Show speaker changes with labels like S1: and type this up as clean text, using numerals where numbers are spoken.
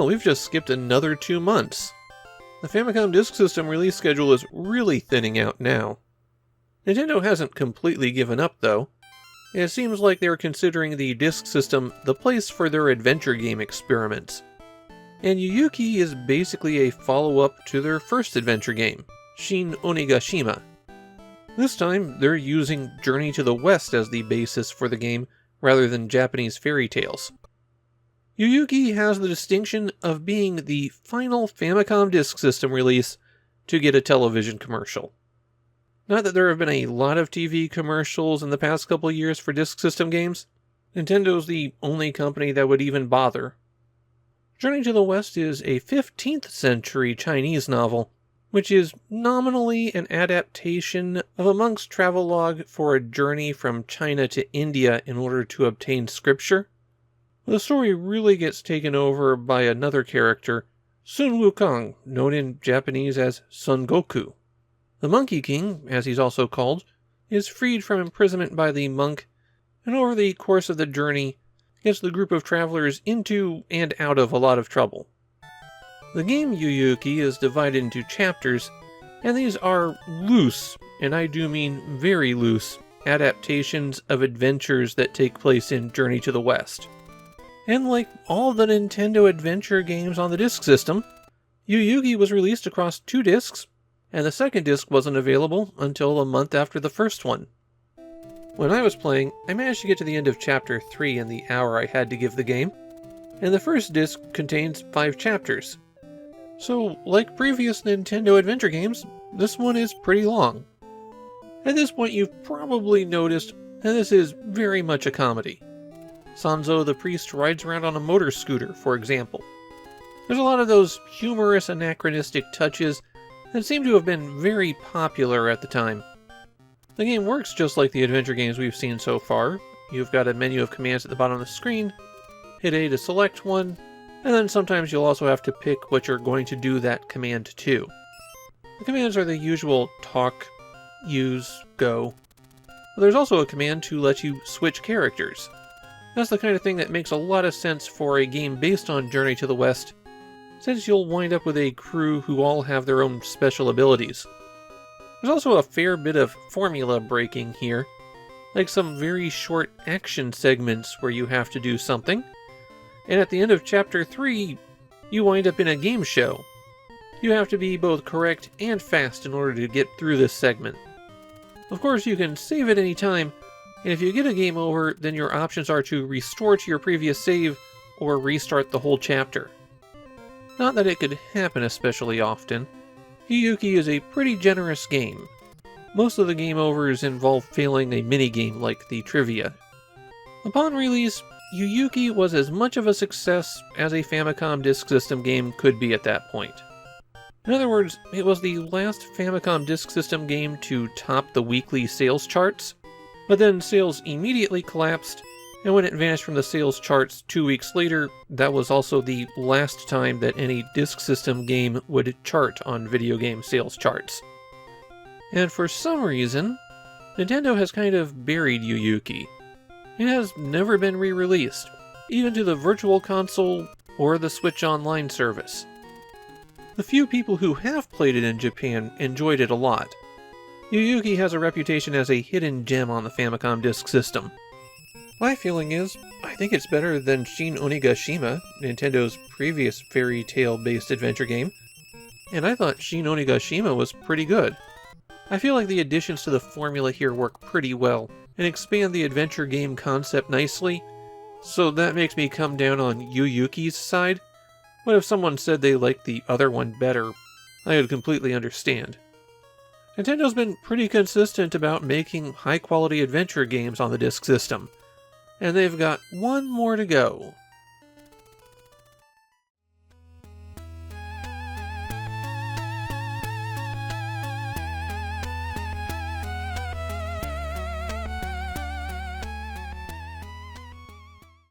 S1: hell, we've just skipped another 2 months. The Famicom Disk System release schedule is really thinning out now. Nintendo hasn't completely given up, though. It seems like they're considering the Disk System the place for their adventure game experiments. And Yuuyuuki is basically a follow-up to their first adventure game, Shin Onigashima. This time, they're using Journey to the West as the basis for the game, rather than Japanese fairy tales. Yuuyuuki has the distinction of being the final Famicom Disk System release to get a television commercial. Not that there have been a lot of TV commercials in the past couple of years for Disk System games. Nintendo's the only company that would even bother. Journey to the West is a 15th century Chinese novel, which is nominally an adaptation of a monk's travelogue for a journey from China to India in order to obtain scripture. The story really gets taken over by another character, Sun Wukong, known in Japanese as Son Goku. The Monkey King, as he's also called, is freed from imprisonment by the monk, and over the course of the journey, gets the group of travelers into and out of a lot of trouble. The game Yuuyuuki is divided into chapters, and these are loose, and I do mean very loose, adaptations of adventures that take place in Journey to the West. And like all the Nintendo adventure games on the Disk System, Yuuyuuki was released across 2 discs, and the second disc wasn't available until a month after the first one. When I was playing, I managed to get to the end of Chapter 3 in the hour I had to give the game, and the first disc contains 5 chapters. So, like previous Nintendo adventure games, this one is pretty long. At this point you've probably noticed that this is very much a comedy. Sanzo the priest rides around on a motor scooter, for example. There's a lot of those humorous anachronistic touches that seem to have been very popular at the time. The game works just like the adventure games we've seen so far. You've got a menu of commands at the bottom of the screen, hit A to select one, and then sometimes you'll also have to pick what you're going to do that command to. The commands are the usual talk, use, go. But there's also a command to let you switch characters. That's the kind of thing that makes a lot of sense for a game based on Journey to the West, since you'll wind up with a crew who all have their own special abilities. There's also a fair bit of formula breaking here, like some very short action segments where you have to do something, and at the end of Chapter 3, you wind up in a game show. You have to be both correct and fast in order to get through this segment. Of course, you can save at any time, and if you get a game over, then your options are to restore to your previous save, or restart the whole chapter. Not that it could happen especially often. Yuuyuuki is a pretty generous game. Most of the game overs involve failing a minigame like the trivia. Upon release, Yuuyuuki was as much of a success as a Famicom Disk System game could be at that point. In other words, it was the last Famicom Disk System game to top the weekly sales charts, but then sales immediately collapsed, and when it vanished from the sales charts 2 weeks later, that was also the last time that any Disk System game would chart on video game sales charts. And for some reason, Nintendo has kind of buried Yuuyuuki. It has never been re-released, even to the Virtual Console or the Switch Online service. The few people who have played it in Japan enjoyed it a lot. Yuuyuuki has a reputation as a hidden gem on the Famicom Disk System. My feeling is, I think it's better than Shin Onigashima, Nintendo's previous fairy tale-based adventure game, and I thought Shin Onigashima was pretty good. I feel like the additions to the formula here work pretty well, and expand the adventure game concept nicely, so that makes me come down on Yuuyuuki's side, but if someone said they liked the other one better, I would completely understand. Nintendo's been pretty consistent about making high-quality adventure games on the Disk System, and they've got one more to go.